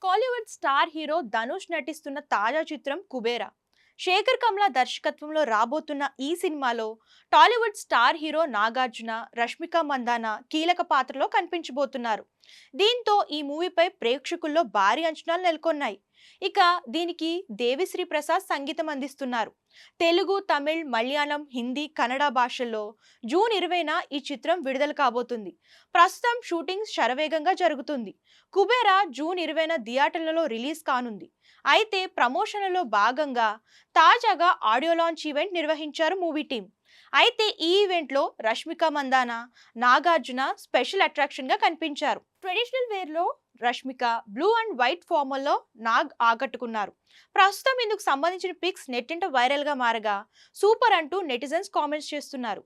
Kollywood star hero Dhanush నటిస్తున్న తాజా చిత్రం కుబేరా. శేఖర్ కమ్లా దర్శకత్వంలో రాబోతున్న ఈ సినిమాలో టాలీవుడ్ స్టార్ హీరో నాగార్జున, రష్మిక మందాన కీలక పాత్రలో కనిపించబోతున్నారు. దీంతో ఈ మూవీపై ప్రేక్షకుల్లో భారీ అంచనాలు నెలకొన్నాయి. ఇక దీనికి దేవిశ్రీ ప్రసాద్ సంగీతం అందిస్తున్నారు. తెలుగు, తమిళ్, మలయాళం, హిందీ, కన్నడ భాషల్లో జూన్ 20న ఈ చిత్రం విడుదల కాబోతుంది. ప్రస్తుతం షూటింగ్ శరవేగంగా జరుగుతుంది. కుబేరా జూన్ 20న థియేటర్లలో రిలీజ్ కానుంది. అయితే ప్రమోషన్లలో భాగంగా తాజాగా ఆడియో లాంచ్ ఈవెంట్ నిర్వహించారు మూవీ టీం. అయితే ఈ ఈవెంట్లో రష్మిక మందాన, నాగార్జున స్పెషల్ అట్రాక్షన్ గా కనిపించారు. ట్రెడిషనల్ వేర్ లో రష్మిక బ్లూ అండ్ వైట్ ఫార్మల్లో నాగ్ ఆకట్టుకున్నారు. ప్రస్తుతం ఇందుకు సంబంధించిన పిక్స్ నెట్టింట వైరల్ గా మారగా సూపర్ అంటూ నెటిజన్స్ కామెంట్స్ చేస్తున్నారు.